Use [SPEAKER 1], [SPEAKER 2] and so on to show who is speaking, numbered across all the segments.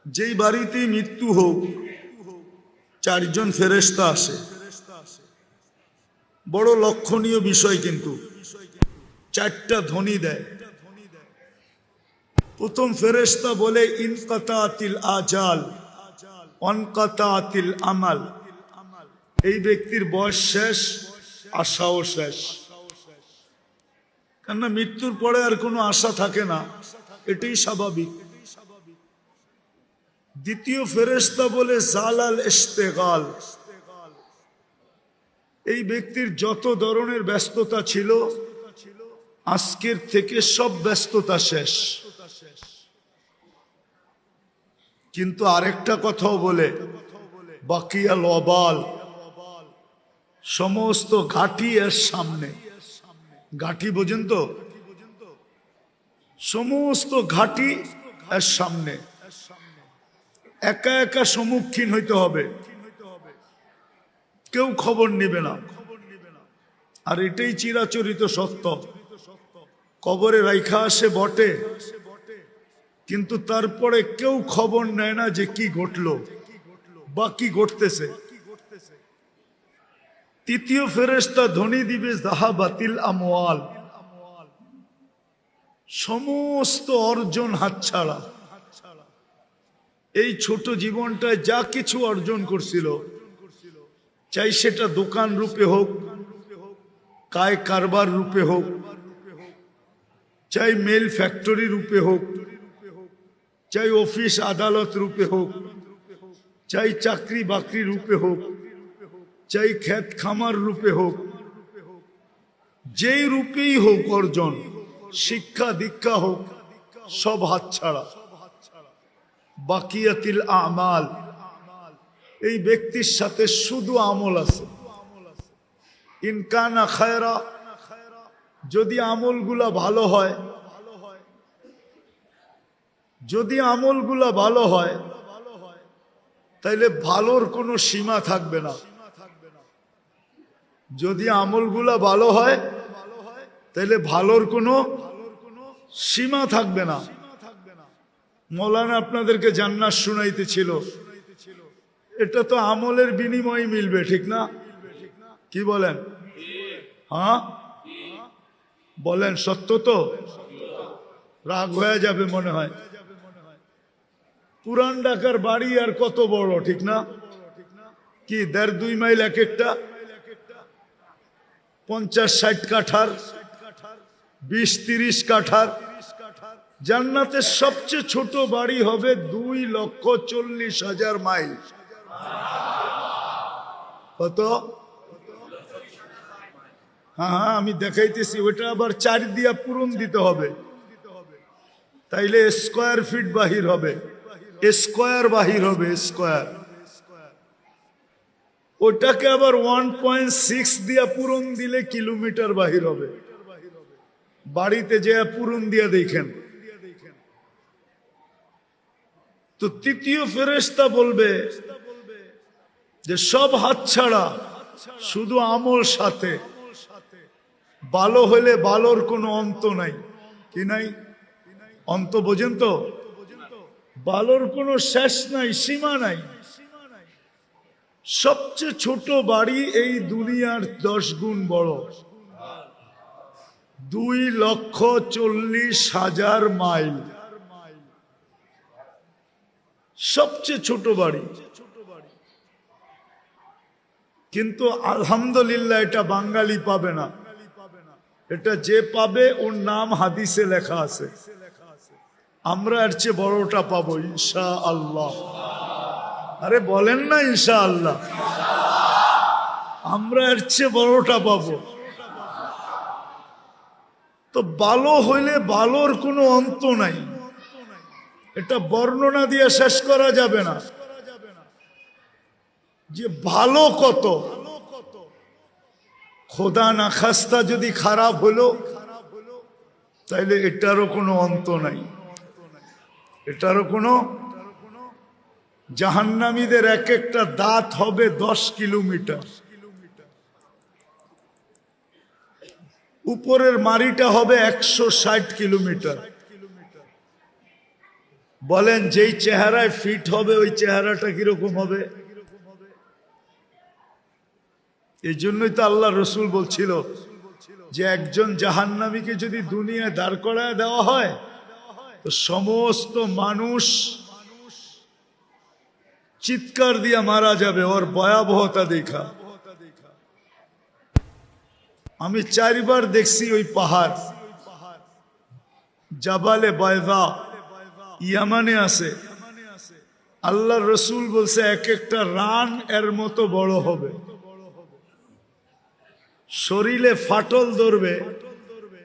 [SPEAKER 1] যেই বাড়িতেই মৃত্যু হোক চারজন ফেরেশতা আসে। বড় লক্ষণীয় বিষয়, কিন্তু চারটা ধ্বনি দেয়। প্রথম ফেরেশতা বলে ইনকাতাতিল আজাল অনকাতাতিল আমাল। এই ব্যক্তির বয়স শেষ, আশাও শেষ। কেননা মৃত্যুর পরে আর কোনো আশা থাকে না, এটাই স্বাভাবিক। দ্বিতীয় ফেরেশতা বলে জালাল ইশতেগাল। এই ব্যক্তির যত ধরনের ব্যস্ততা ছিল আজকের থেকে সব ব্যস্ততা শেষ। কিন্তু আরেকটা কথাও বলে বাকিয়াল ওয়াবাল, সমস্ত ঘাটি এর সামনে। ঘাটি বোঝেন তো? সমস্ত ঘাটি এর সামনে, একা একা সম্মুখীন হইতে হবে, কেউ খবর নিবে না। আর এটাই চিরাচরিত সত্য। কবরে রাইখা আসে বটে, কিন্তু তারপরে কেউ খবর নেয় না যে কি ঘটলো বা কি ঘটতেছে। তৃতীয় ফেরেশতা ধ্বনি দিবে যাহাবাতিল আমওয়াল। সমস্ত অর্জন হাতছাড়া। এই ছোট জীবনটায় যা কিছু অর্জন করছিল, চাই সেটা দোকান রূপে হোক, কায় কারবার রূপে হোক, চাই মেল ফ্যাক্টরি রূপে হোক, চাই অফিস আদালত রূপে হোক, চাই চাকরি বাকরি রূপে হোক, চাই ক্ষেত খামার রূপে হোক, যেই রূপেই হোক অর্জন, শিক্ষা দীক্ষা হোক, সব হাতছাড়া। বাকিয়াতিল আমাল। এই ব্যক্তির সাথে শুধু আমল আছে। ইনকানা খায়রা, যদি আমলগুলা ভালো হয়, যদি আমলগুলা ভালো হয় তাইলে ভালোর কোনো সীমা থাকবে না। যদি আমলগুলা ভালো হয় তাইলে ভালোর কোনো সীমা থাকবে না। মৌলানা আপনাদেরকে জান্নাত শুনাইতেছিল, এটা তো আমলের বিনিময়ে মিলবে, ঠিক না? কি বলেন? হ্যাঁ বলেন, সত্য তো? রাগ হয়ে যাবে মনে হয়। পুরান ঢাকার বাড়ি আর কত বড়, ঠিক না? কি 1.5-2 মাইল এক একটা, 50-60 কাঠার, 20-30 কাঠার। জান্নাতের সবচেয়ে ছোট বাড়ি হবে 2,40,000 মাইল। কত? হ্যাঁ আমি দেখাইতেছি। ওইটা আবার 4 দিয়া পূরণ দিতে হবে, তাইলে স্কয়ার ফিট বাহির হবে, স্কয়ার বাহির হবে, স্কয়ার। ওটাকে আবার 1.6 দিয়া পূরণ দিলে কিলোমিটার বাহির হবে। বাড়িতে যে পূরণ দিয়া দেখেন। তো তৃতীয় ফেরেশতা বলবে যে সব হাতছাড়া, শুধু আমল সাথে। ভালো হলে ভালোর কোনো অন্ত নাই। কি নাই? অন্ত বোঝেন তো? ভালোর কোনো শেষ নাই, সীমা নাই। সবচেয়ে ছোট বাড়ি এই দুনিয়ার 10 গুণ বড়। 2,40,000 মাইল সবচেয়ে ছোট বাড়ি। কিন্তু আলহামদুলিল্লাহ এটা বাঙালি পাবে না। এটা যে পাবে ওর নাম হাদিসে লেখা আছে। আমরা এর চেয়ে বড়টা পাবো ইনশাআল্লাহ। আরে বলেন না ইনশাআল্লাহ। আমরা এর চেয়ে বড়টা পাবো। তো ভালো হইলে ভালোর কোনো অন্ত নাই। এটা বর্ণনা দিয়ে শেষ করা যাবে না যে ভালো কত। খোদা না খাস্তা যদি খারাপ হলো তাইলে এটারও কোনো অন্ত নাই, এটারও কোনো। জাহান্নামীদের এক একটা দাঁত হবে 10 কিলোমিটার, উপরের মারিটা হবে 160 কিলোমিটার। বলেন যেই চেহারায় ফিট হবে ওই চেহারাটা কিরকম হবে? এই জন্যই তো আল্লাহ রসুল বলছিল যে একজন জাহান্নামীকে যদি দুনিয়ায় দাঁড় করায় দেওয়া হয় তো সমস্ত মানুষ চিৎকার দিয়ে মারা যাবে ওর ভয়াবহতা দেখা। আমি 4 বার দেখছি ওই পাহাড়, জাবালে বায়দা, ইয়ামানে আছে। আল্লাহ রসুল বলছে এক একটা রান এর মতো বড় হবে, শরীরে ফাটল ধরবে,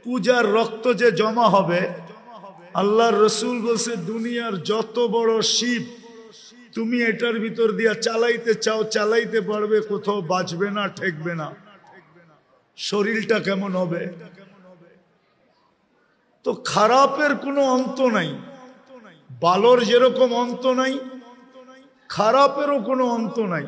[SPEAKER 1] পূজার রক্ত যে জমা হবে। আল্লাহ রসুল বলছে দুনিয়ার যত বড় শিব তুমি এটার ভিতর দিয়া চালাইতে চাও চালাইতে পারবে, কোথাও বাঁচবে না, ঠেকবে না। শরীরটা কেমন হবে? তো খারাপের কোনো অন্ত নাই, ভালোর যেরকম অন্ত নাই খারাপেরও কোনো অন্ত নাই।